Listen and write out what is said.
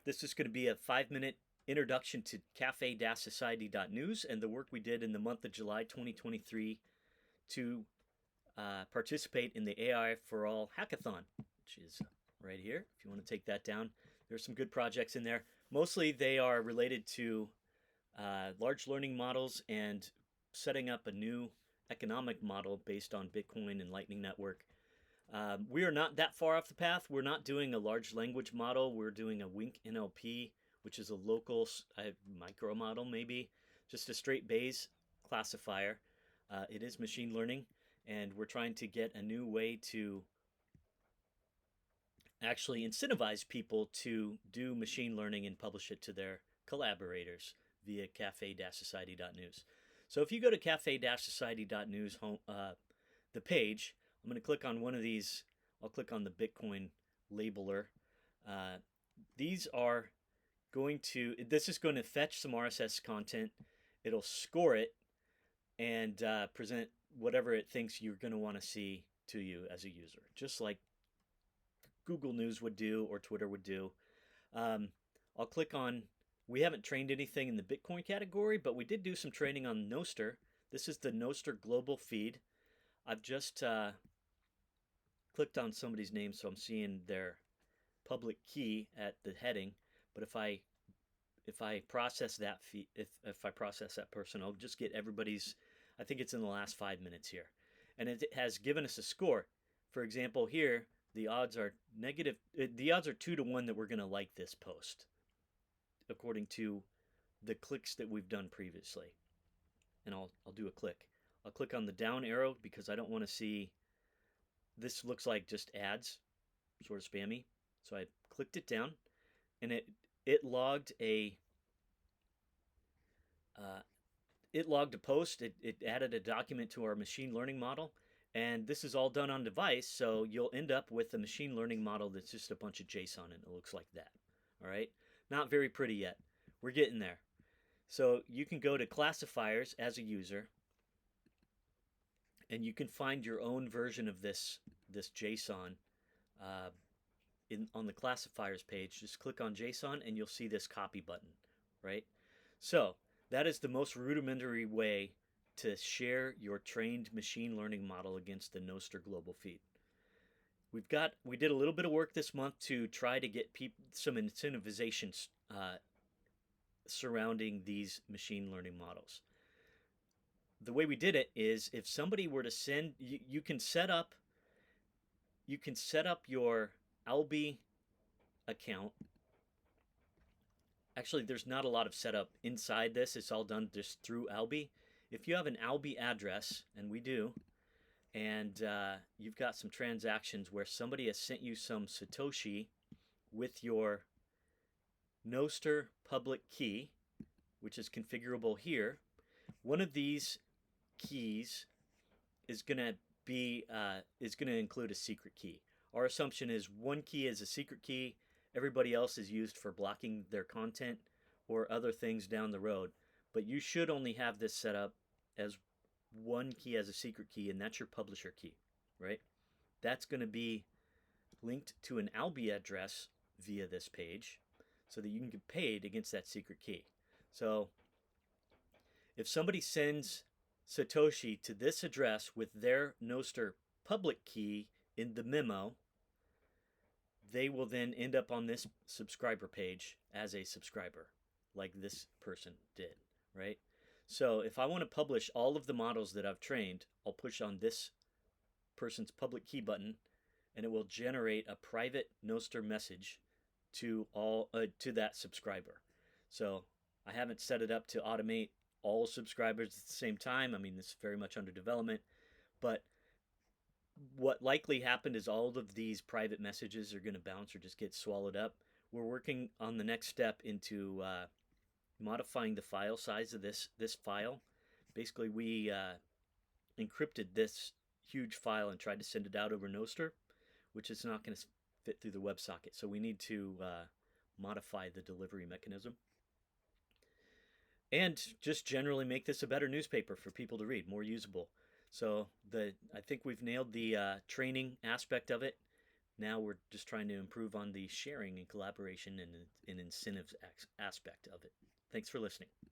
This is going to be a 5-minute introduction to cafe-society.news and the work we did in the month of July 2023 to participate in the AI4All hackathon, which is right here. If you want to take that down, there's some good projects in there. Mostly they are related to large learning models and setting up a new economic model based on Bitcoin and Lightning Network. We are not that far off the path. We're not doing a large language model. We're doing a Wink NLP, which is a local micro model, maybe just a straight Bayes classifier. It is machine learning, and we're trying to get a new way to actually incentivize people to do machine learning and publish it to their collaborators via cafe-society.news. So if you go to cafe-society.news the page, I'm going to click on one of these. I'll click on the Bitcoin labeler. These are this is going to fetch some RSS content. It'll score it and present whatever it thinks you're going to want to see to you as a user, just like Google News would do or Twitter would do. I'll click on, we haven't trained anything in the Bitcoin category, but we did do some training on Nostr. This is the Nostr global feed. I've just clicked on somebody's name, so I'm seeing their public key at the heading. But if I process that feed, if I process that person, I'll just get everybody's. I think it's in the last 5 minutes here, and it has given us a score. For example, here the odds are negative. The odds are 2 to 1 that we're going to like this post, according to the clicks that we've done previously. And I'll do a click. I'll click on the down arrow because I don't want to see. This looks like just ads, sort of spammy. So I clicked it down, and it logged a post. It added a document to our machine learning model, and this is all done on device. So you'll end up with a machine learning model that's just a bunch of JSON, and it looks like that. All right, not very pretty yet. We're getting there. So you can go to classifiers as a user, and you can find your own version of this JSON on the classifiers page. Just click on JSON and you'll see this copy button, right? So that is the most rudimentary way to share your trained machine learning model against the Nostr global feed. We did a little bit of work this month to try to get some incentivizations surrounding these machine learning models. The way we did it is if somebody were to send, you can set up your Albi account. Actually, there's not a lot of setup inside this. It's all done just through Albi. If you have an Albi address, and we do, and you've got some transactions where somebody has sent you some Satoshi with your Nostr public key, which is configurable here, one of these keys is going to include a secret key. Our assumption is one key is a secret key. Everybody else is used for blocking their content or other things down the road. But you should only have this set up as one key as a secret key, and that's your publisher key, right? That's going to be linked to an Albi address via this page so that you can get paid against that secret key. So if somebody sends Satoshi to this address with their Nostr public key in the memo, they will then end up on this subscriber page as a subscriber, like this person did, right? So if I want to publish all of the models that I've trained, I'll push on this person's public key button, and it will generate a private Nostr message to that subscriber. So I haven't set it up to automate all subscribers at the same time. I mean, this is very much under development, but what likely happened is all of these private messages are going to bounce or just get swallowed up. We're working on the next step into modifying the file size of this file. Basically, we encrypted this huge file and tried to send it out over Nostr, which is not going to fit through the WebSocket. So we need to modify the delivery mechanism. And just generally make this a better newspaper for people to read, more usable. So I think we've nailed the training aspect of it. Now we're just trying to improve on the sharing and collaboration and incentives aspect of it. Thanks for listening.